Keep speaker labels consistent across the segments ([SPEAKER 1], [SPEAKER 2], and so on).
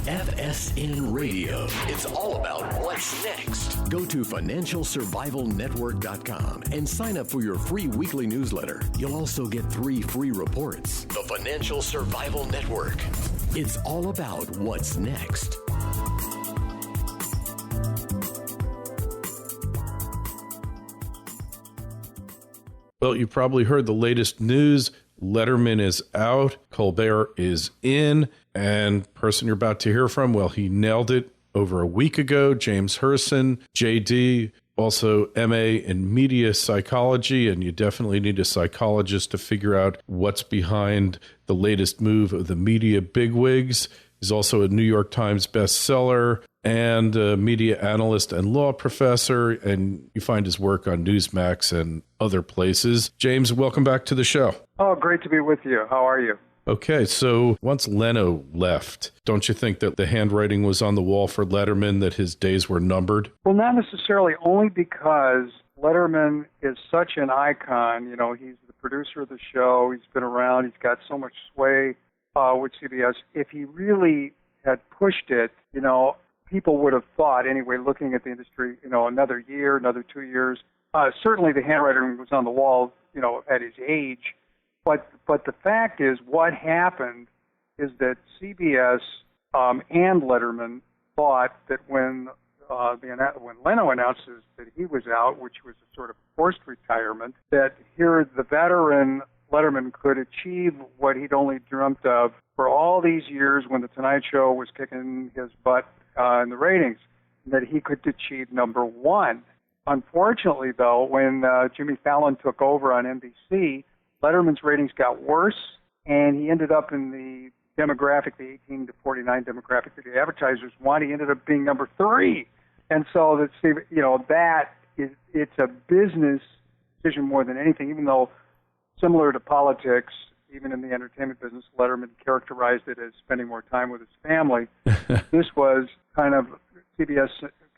[SPEAKER 1] FSN Radio. It's all about what's next. Go to financialsurvivalnetwork.com and sign up for your free weekly newsletter. You'll also get 3 free reports. The Financial Survival Network. It's all about what's next.
[SPEAKER 2] Well, you probably heard the latest news. Letterman is out. Colbert is in. And person you're about to hear from, well, he nailed it over a week ago. James Hirsen, JD, also MA in media psychology. And you definitely need a psychologist to figure out what's behind the latest move of the media bigwigs. He's also a New York Times bestseller and a media analyst and law professor. And you find his work on Newsmax and other places. James, welcome back to the show.
[SPEAKER 3] Oh, great to be with you. How are you?
[SPEAKER 2] Okay, so once Leno left, don't you think that the handwriting was on the wall for Letterman, that his days were numbered?
[SPEAKER 3] Well, not necessarily, only because Letterman is such an icon. You know, he's the producer of the show. He's been around. He's got so much sway with CBS. If he really had pushed it, you know, people would have thought, anyway, looking at the industry, you know, another year, another 2 years. Certainly the handwriting was on the wall, you know, at his age. But the fact is, what happened is that CBS and Letterman thought that when Leno announces that he was out, which was a sort of forced retirement, that here the veteran Letterman could achieve what he'd only dreamt of for all these years when The Tonight Show was kicking his butt in the ratings, that he could achieve number one. Unfortunately, though, when Jimmy Fallon took over on NBC, Letterman's ratings got worse, and he ended up in the demographic, the 18 to 49 demographic that the advertisers want. He ended up being number 3. And so it's a business decision more than anything, even though similar to politics, even in the entertainment business, Letterman characterized it as spending more time with his family. This was kind of CBS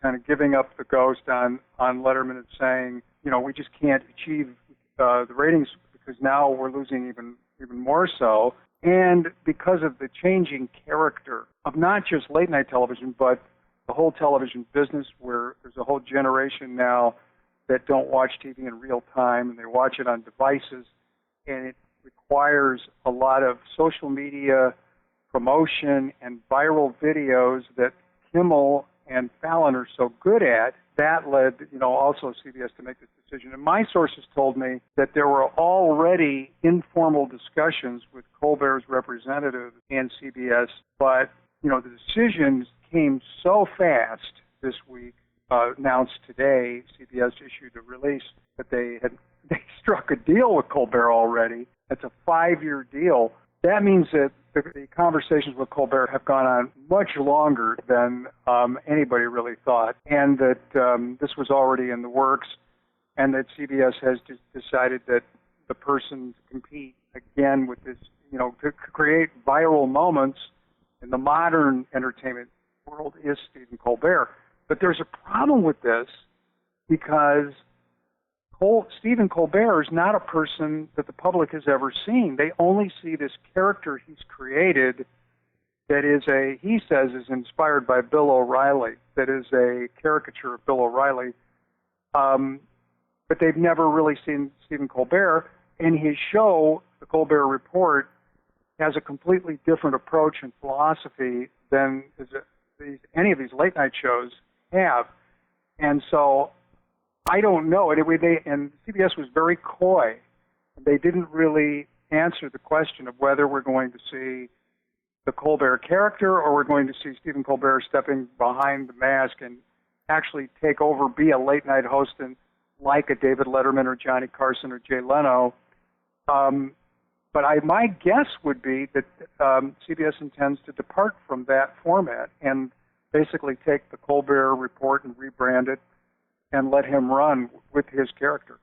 [SPEAKER 3] kind of giving up the ghost on Letterman and saying, you know, we just can't achieve the ratings because now we're losing even more so. And because of the changing character of not just late night television, but the whole television business, where there's a whole generation now that don't watch TV in real time and they watch it on devices, and it requires a lot of social media promotion and viral videos that Kimmel and Fallon are so good at. That led, you know, also CBS to make this decision. And my sources told me that there were already informal discussions with Colbert's representatives and CBS, but, you know, the decisions came so fast this week, announced today. CBS issued a release that they struck a deal with Colbert already. It's a 5-year deal. That means that the conversations with Colbert have gone on much longer than anybody really thought, and that this was already in the works, and that CBS has decided that the person to compete again with this, you know, to create viral moments in the modern entertainment world is Stephen Colbert. But there's a problem with this because Stephen Colbert is not a person that the public has ever seen. They only see this character he's created that is he says is inspired by Bill O'Reilly, that is a caricature of Bill O'Reilly. But they've never really seen Stephen Colbert. And his show, The Colbert Report, has a completely different approach and philosophy than any of these late night shows have. And so I don't know. And CBS was very coy. They didn't really answer the question of whether we're going to see the Colbert character or we're going to see Stephen Colbert stepping behind the mask and actually take over, be a late night host, and like a David Letterman or Johnny Carson or Jay Leno. But my guess would be that CBS intends to depart from that format and basically take the Colbert Report and rebrand it and let him run with his character.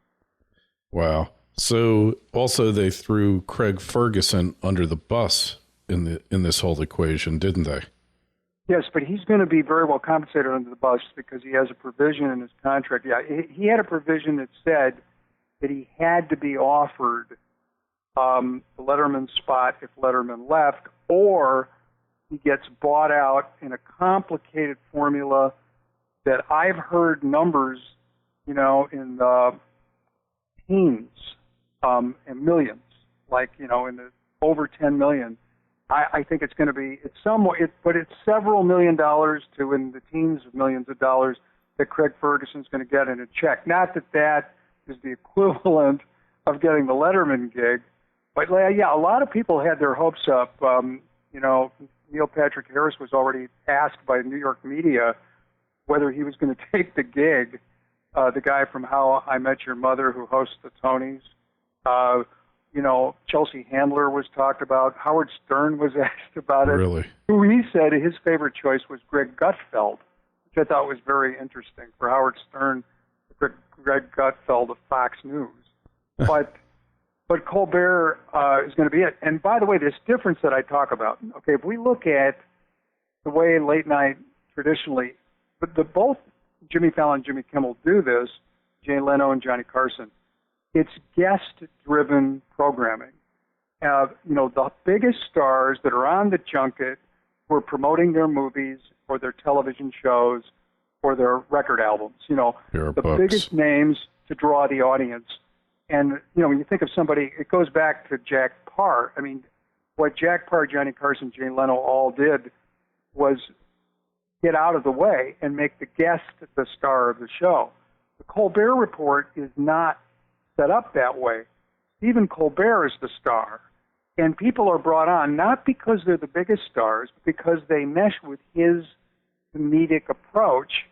[SPEAKER 2] Wow. So also they threw Craig Ferguson under the bus in this whole equation, didn't they?
[SPEAKER 3] Yes, but he's going to be very well compensated under the bus because he has a provision in his contract. Yeah, he had a provision that said that he had to be offered the Letterman spot if Letterman left, or he gets bought out in a complicated formula that I've heard numbers, in the teens and millions, like, in the over 10 million. I think it's going to be, but it's several $1 million to in the teens of millions of dollars that Craig Ferguson's going to get in a check. Not that is the equivalent of getting the Letterman gig, but yeah, a lot of people had their hopes up. Neil Patrick Harris was already asked by New York media whether he was going to take the gig, the guy from How I Met Your Mother who hosts the Tonys. Chelsea Handler was talked about. Howard Stern was asked about it.
[SPEAKER 2] Really?
[SPEAKER 3] Who he said his favorite choice was Greg Gutfeld, which I thought was very interesting for Howard Stern, Greg Gutfeld of Fox News. But Colbert is going to be it. And by the way, this difference that I talk about, okay, if we look at the way late night traditionally, but both Jimmy Fallon and Jimmy Kimmel do this, Jay Leno and Johnny Carson, it's guest-driven programming. The biggest stars that are on the junket who are promoting their movies or their television shows or their record albums, the biggest names to draw the audience. And, when you think of somebody, it goes back to Jack Paar. I mean, what Jack Paar, Johnny Carson, Jay Leno all did was get out of the way and make the guest the star of the show. The Colbert Report is not set up that way. Stephen Colbert is the star. And people are brought on not because they're the biggest stars, but because they mesh with his comedic approach.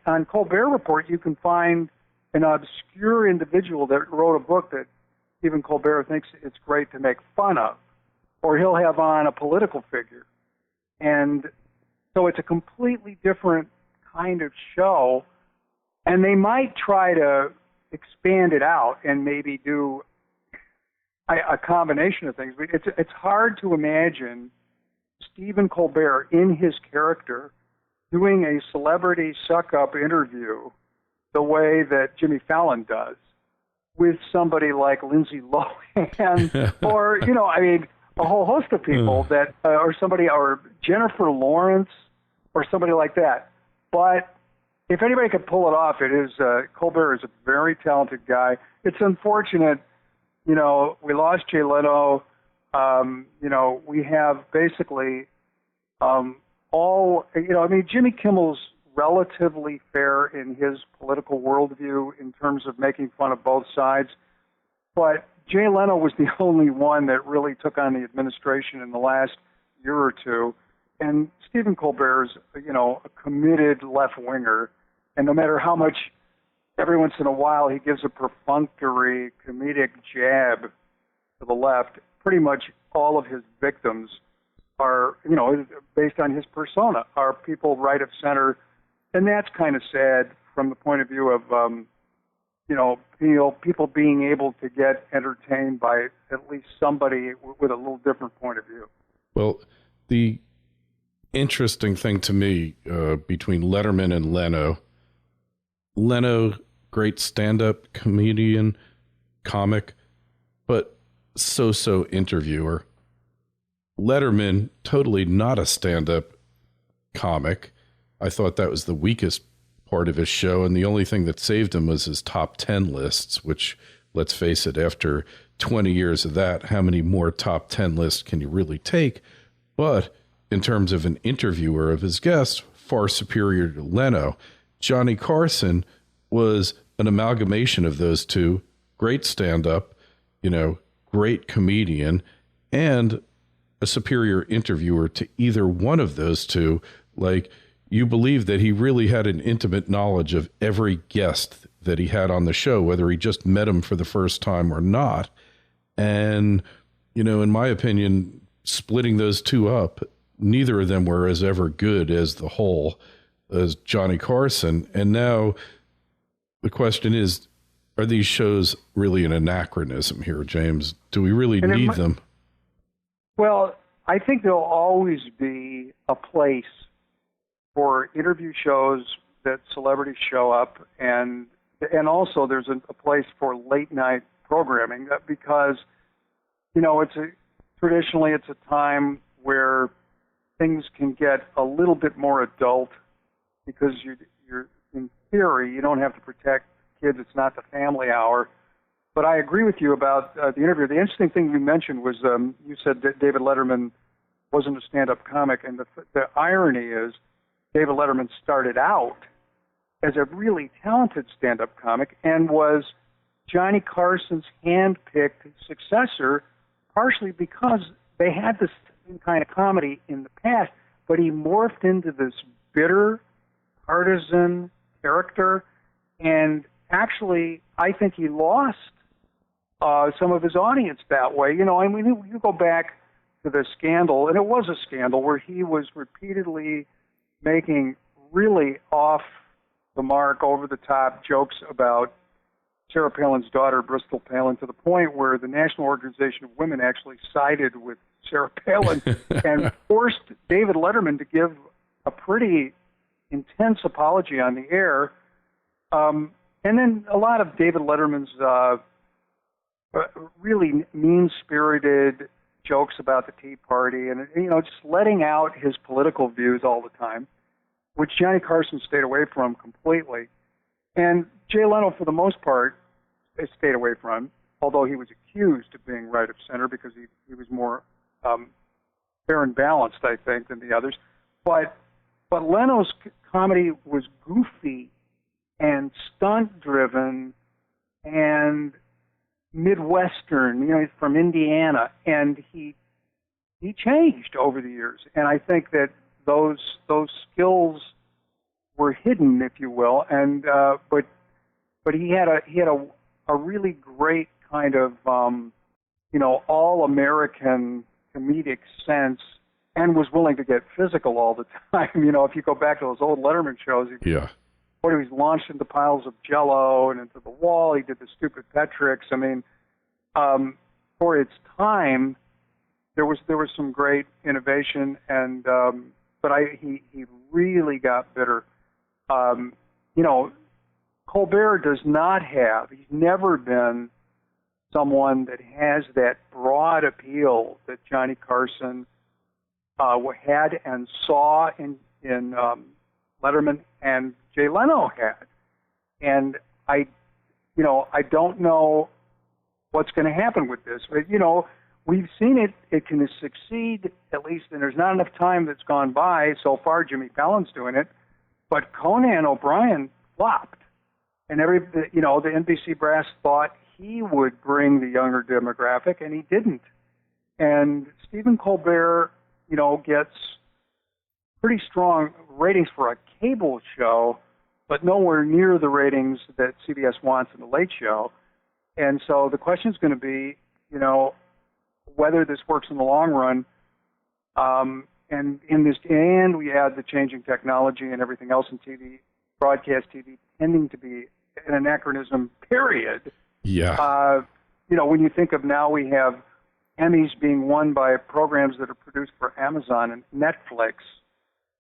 [SPEAKER 3] On Colbert Report, you can find an obscure individual that wrote a book that Stephen Colbert thinks it's great to make fun of, or he'll have on a political figure. And so it's a completely different kind of show, and they might try to expand it out and maybe do a combination of things. It's hard to imagine Stephen Colbert in his character doing a celebrity suck-up interview the way that Jimmy Fallon does with somebody like Lindsay Lohan or, a whole host of people that, or Jennifer Lawrence or somebody like that. But if anybody could pull it off, it is Colbert is a very talented guy. It's unfortunate, we lost Jay Leno. We have basically Jimmy Kimmel's relatively fair in his political worldview in terms of making fun of both sides. But Jay Leno was the only one that really took on the administration in the last year or two. And Stephen Colbert is, a committed left-winger. And no matter how much, every once in a while, he gives a perfunctory comedic jab to the left, pretty much all of his victims are, based on his persona, are people right of center. And that's kind of sad from the point of view of, people being able to get entertained by at least somebody with a little different point of view.
[SPEAKER 2] Well, the interesting thing to me between Letterman and Leno, great stand-up comedian, comic, but so-so interviewer. Letterman, totally not a stand-up comic. I thought that was the weakest part of his show, and the only thing that saved him was his top 10 lists, which, let's face it, after 20 years of that, how many more top 10 lists can you really take? But in terms of an interviewer of his guests, far superior to Leno. Johnny Carson was an amalgamation of those two, great stand-up, great comedian, and a superior interviewer to either one of those two. Like, you believe that he really had an intimate knowledge of every guest that he had on the show, whether he just met him for the first time or not. And, in my opinion, splitting those two up, neither of them were as ever good as the whole as Johnny Carson. And now the question is, are these shows really an anachronism here, James? Do we really need them?
[SPEAKER 3] Well, I think there'll always be a place for interview shows that celebrities show up, and also there's a place for late night programming because, traditionally it's a time where things can get a little bit more adult because you're in theory, you don't have to protect kids. It's not the family hour. But I agree with you about the interview. The interesting thing you mentioned was you said that David Letterman wasn't a stand-up comic, and the irony is David Letterman started out as a really talented stand-up comic and was Johnny Carson's hand-picked successor, partially because they had this kind of comedy in the past, but he morphed into this bitter, partisan character, and actually, I think he lost some of his audience that way. You go back to the scandal, and it was a scandal where he was repeatedly making really off the mark, over-the-top jokes about Sarah Palin's daughter, Bristol Palin, to the point where the National Organization of Women actually sided with Sarah Palin and forced David Letterman to give a pretty intense apology on the air. And then a lot of David Letterman's really mean-spirited jokes about the Tea Party and, just letting out his political views all the time, which Johnny Carson stayed away from completely. And Jay Leno, for the most part, stayed away from, although he was accused of being right of center because he was more fair and balanced, I think, than the others. But Leno's comedy was goofy and stunt-driven and Midwestern, he's from Indiana, and he changed over the years. And I think that those skills were hidden, if you will, and but he had a really great kind of all-American comedic sense, and was willing to get physical all the time. If you go back to those old Letterman shows, he was launched into piles of Jell-O and into the wall. He did the stupid pet tricks. I mean, for its time, there was some great innovation, and but he really got bitter. Colbert does not have. He's never been someone that has that broad appeal that Johnny Carson had and saw in Letterman and Jay Leno had. And I don't know what's going to happen with this. But, we've seen it. It can succeed, at least, and there's not enough time that's gone by. So far, Jimmy Fallon's doing it. But Conan O'Brien flopped. And the NBC brass thought he would bring the younger demographic, and he didn't. And Stephen Colbert, gets pretty strong ratings for a cable show, but nowhere near the ratings that CBS wants in the Late Show. And so the question is going to be, whether this works in the long run. And we add the changing technology and everything else in TV, broadcast TV, tending to be an anachronism, period.
[SPEAKER 2] Yeah.
[SPEAKER 3] When you think of now, we have Emmys being won by programs that are produced for Amazon and Netflix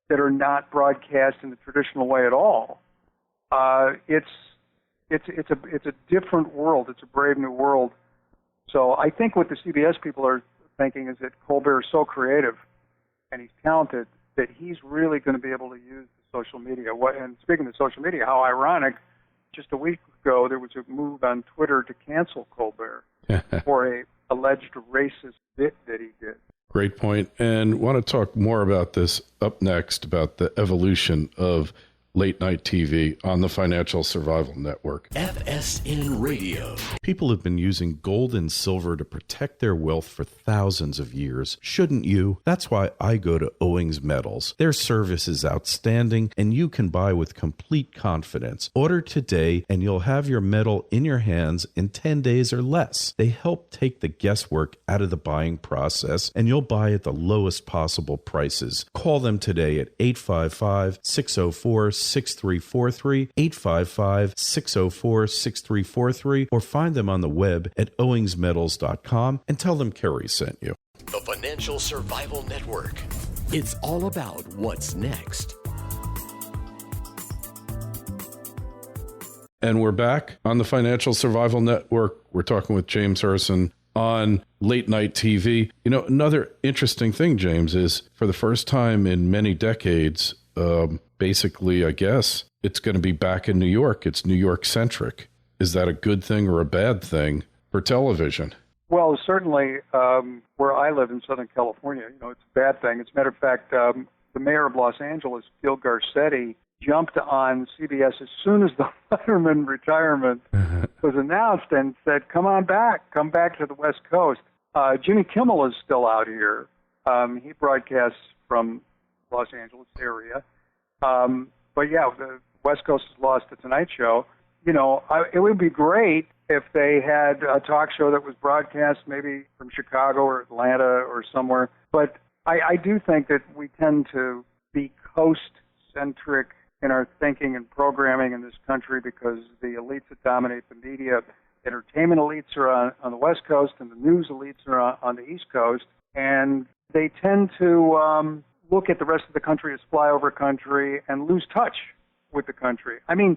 [SPEAKER 3] that are not broadcast in the traditional way at all. It's a different world. It's a brave new world. So I think what the CBS people are thinking is that Colbert is so creative and he's talented that he's really going to be able to use the social media. And speaking of social media, how ironic, just a week ago there was a move on Twitter to cancel Colbert for a alleged racist bit that he did.
[SPEAKER 2] Great point. And want to talk more about this up next, about the evolution of late night TV on the Financial Survival Network.
[SPEAKER 1] FSN Radio.
[SPEAKER 2] People have been using gold and silver to protect their wealth for thousands of years. Shouldn't you? That's why I go to Owings Metals. Their service is outstanding, and you can buy with complete confidence. Order today, and you'll have your metal in your hands in 10 days or less. They help take the guesswork out of the buying process, and you'll buy at the lowest possible prices. Call them today at 855-604-6343, 855-604-6343, or find them on the web at owingsmetals.com and tell them Kerry sent you.
[SPEAKER 1] the Financial Survival Network. It's all about what's next.
[SPEAKER 2] And we're back on the Financial Survival Network. We're talking with James Hirsen on late night TV. You know, another interesting thing, James, is for the first time in many decades, basically, I guess, it's going to be back in New York. It's New York centric. Is that a good thing or a bad thing for television?
[SPEAKER 3] Well, certainly where I live in Southern California, you know, it's a bad thing. As a matter of fact, the mayor of Los Angeles, Phil Garcetti, jumped on CBS as soon as the Letterman retirement was announced and said, come back to the West Coast. Jimmy Kimmel is still out here. He broadcasts from Los Angeles area. But yeah, the West Coast has lost the Tonight Show. You know, it would be great if they had a talk show that was broadcast maybe from Chicago or Atlanta or somewhere. But I do think that we tend to be coast-centric in our thinking and programming in this country because the elites that dominate the media, entertainment elites are on the West Coast and the news elites are on the East Coast. And they tend to look at the rest of the country as flyover country and lose touch with the country. I mean,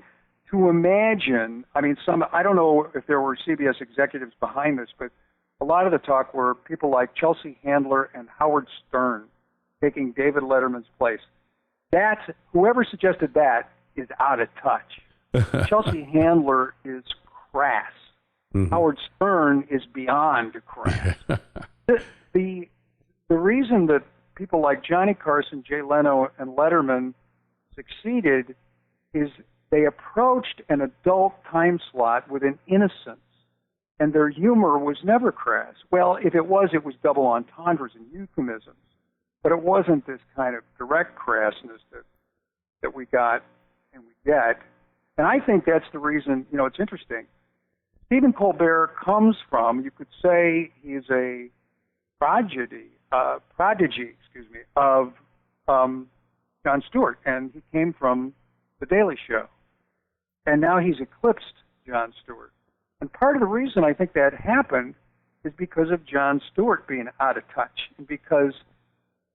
[SPEAKER 3] to imagine, I don't know if there were CBS executives behind this, but a lot of the talk were people like Chelsea Handler and Howard Stern taking David Letterman's place. Whoever suggested that is out of touch. Chelsea Handler is crass. Mm-hmm. Howard Stern is beyond crass. The reason that people like Johnny Carson, Jay Leno, and Letterman succeeded is they approached an adult time slot with an innocence, and their humor was never crass. Well, if it was double entendres and euphemisms, but it wasn't this kind of direct crassness that we got and we get. And I think that's the reason, you know, it's interesting. Stephen Colbert comes from, you could say he's a prodigy, of Jon Stewart, and he came from The Daily Show. And now he's eclipsed Jon Stewart. And part of the reason I think that happened is because of Jon Stewart being out of touch, and because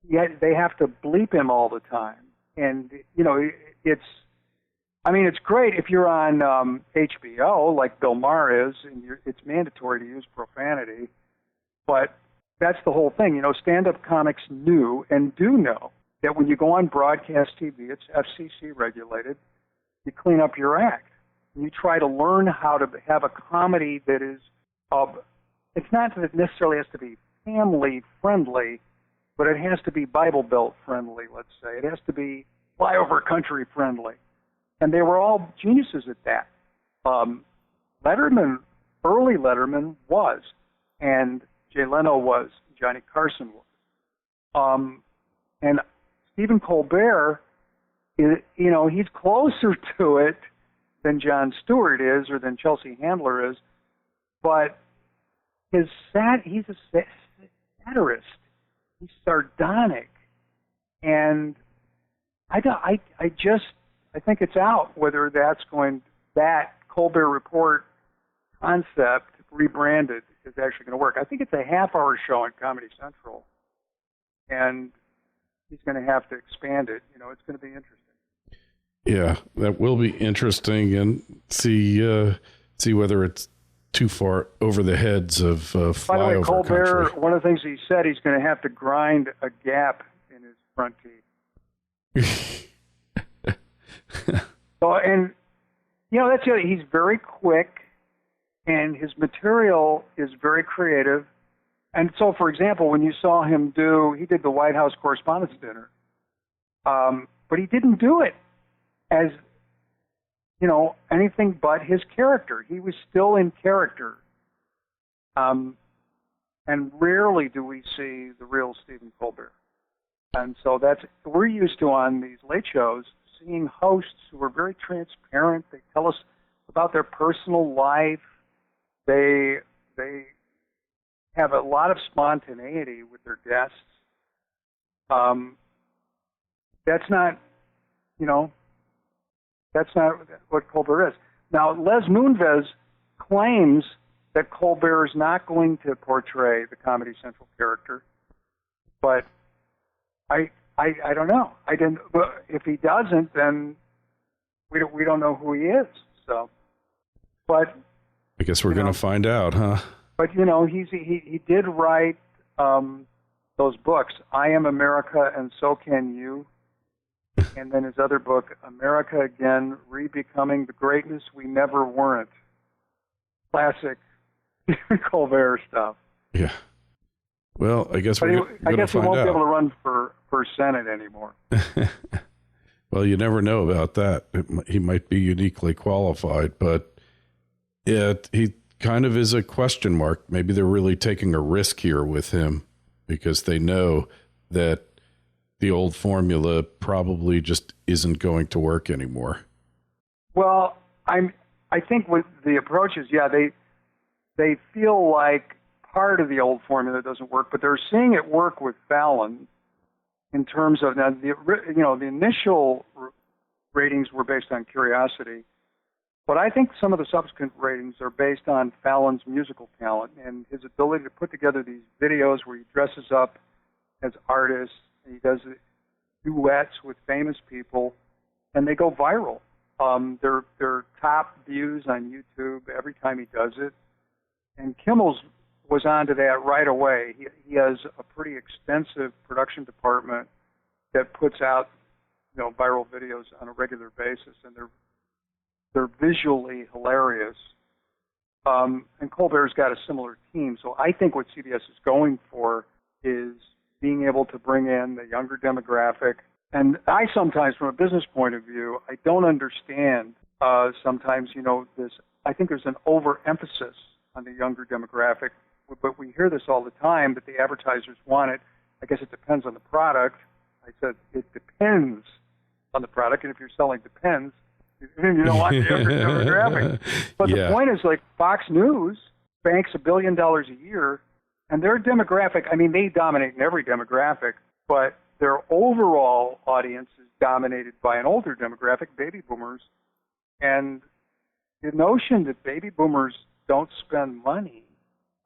[SPEAKER 3] they have to bleep him all the time. And, you know, it's great if you're on HBO, like Bill Maher is, and it's mandatory to use profanity. But that's the whole thing. You know, stand-up comics knew and do know that when you go on broadcast TV, it's FCC regulated, you clean up your act. And you try to learn how to have a comedy that is, it's not that it necessarily has to be family-friendly, but it has to be Bible Belt friendly, let's say. It has to be flyover country friendly. And they were all geniuses at that. Letterman, early Letterman was, and Jay Leno was, Johnny Carson was. And Stephen Colbert, you know, he's closer to it than Jon Stewart is or than Chelsea Handler is, but he's a satirist. He's sardonic, and I think it's out whether that Colbert Report concept rebranded is actually going to work. I think it's a half-hour show on Comedy Central, and he's going to have to expand it. You know, it's going to be interesting.
[SPEAKER 2] Yeah, that will be interesting, and see whether it's too far over the heads of flyover
[SPEAKER 3] By the way, Colbert,
[SPEAKER 2] country.
[SPEAKER 3] one of the things he said, he's going to have to grind a gap in his front teeth. So, and, you know, that's it. He's very quick, and his material is very creative. And so, for example, when you saw him he did the White House Correspondents' Dinner, but he didn't do it as, you know, anything but his character. He was still in character. And rarely do we see the real Stephen Colbert. And so we're used to on these late shows seeing hosts who are very transparent. They tell us about their personal life. They have a lot of spontaneity with their guests. That's not what Colbert is. Now, Les Moonves claims that Colbert is not going to portray the Comedy Central character. But I don't know. I didn't. But if he doesn't, then we don't know who he is. So, but
[SPEAKER 2] I guess we're going to find out, huh?
[SPEAKER 3] But he did write those books, I Am America and So Can You, and then his other book, America Again: Re-Becoming the Greatness We Never Weren't. Classic Colbert stuff.
[SPEAKER 2] Yeah. Well, I guess we're going to find out.
[SPEAKER 3] I guess he won't be able to run for Senate anymore.
[SPEAKER 2] Well, you never know about that. He might be uniquely qualified, but he kind of is a question mark. Maybe they're really taking a risk here with him because they know that the old formula probably just isn't going to work anymore. Well,
[SPEAKER 3] I think with the approaches, they feel like part of the old formula doesn't work, but they're seeing it work with Fallon in terms of now the initial ratings were based on curiosity, but I think some of the subsequent ratings are based on Fallon's musical talent and his ability to put together these videos where he dresses up as artists and he does duets with famous people, and they go viral. They're top views on YouTube every time he does it, and Kimmel's was onto that right away. He has a pretty extensive production department that puts out, viral videos on a regular basis, and they're visually hilarious. And Colbert's got a similar team, so I think what CBS is going for is being able to bring in the younger demographic. And I sometimes, from a business point of view, I don't understand sometimes, this. I think there's an overemphasis on the younger demographic. But we hear this all the time, that the advertisers want it. I guess it depends on the product. I said it depends on the product, and if you're selling Depends, you don't want the younger demographic. But the point is, like, Fox News banks $1 billion a year, and their demographic, they dominate in every demographic, but their overall audience is dominated by an older demographic, baby boomers. And the notion that baby boomers don't spend money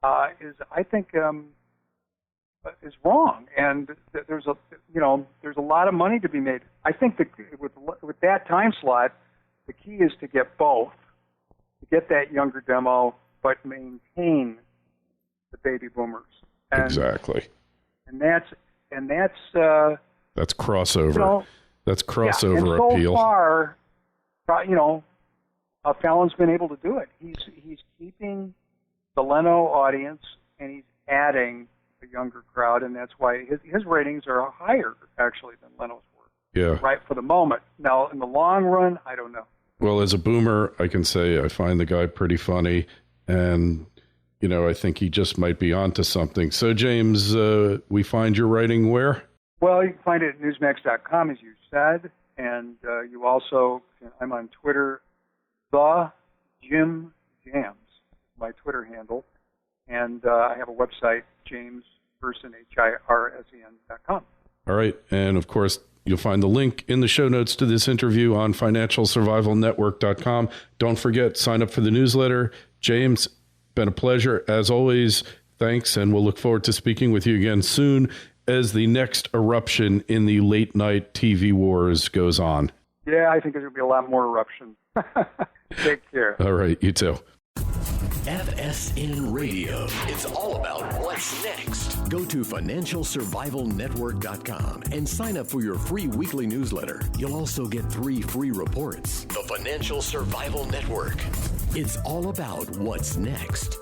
[SPEAKER 3] I think is wrong, and there's a lot of money to be made. I think that with that time slot, the key is to get both, to get that younger demo, but maintain the baby boomers. And,
[SPEAKER 2] exactly.
[SPEAKER 3] And that's
[SPEAKER 2] crossover. That's crossover
[SPEAKER 3] and so
[SPEAKER 2] appeal.
[SPEAKER 3] So far, Fallon's been able to do it. He's keeping the Leno audience, and he's adding a younger crowd, and that's why his ratings are higher, actually, than Leno's were.
[SPEAKER 2] Yeah.
[SPEAKER 3] Right, for the moment. Now, in the long run, I don't know.
[SPEAKER 2] Well, as a boomer, I can say I find the guy pretty funny, and, I think he just might be onto something. So, James, we find your writing where? Well,
[SPEAKER 3] you can find it at Newsmax.com, as you said, and you also, I'm on Twitter, The Jim Jams. My Twitter handle, and I have a website, Hirsen, HIRSEN.com.
[SPEAKER 2] All right, and of course, you'll find the link in the show notes to this interview on financialsurvivalnetwork.com. Don't forget, sign up for the newsletter. James, been a pleasure as always. Thanks, and we'll look forward to speaking with you again soon as the next eruption in the late night TV wars goes on.
[SPEAKER 3] Yeah, I think there's going to be a lot more eruptions. Take care.
[SPEAKER 2] All right, you too.
[SPEAKER 1] FSN Radio. It's all about what's next. Go to financialsurvivalnetwork.com and sign up for your free weekly newsletter. You'll also get 3 free reports. The Financial Survival Network. It's all about what's next.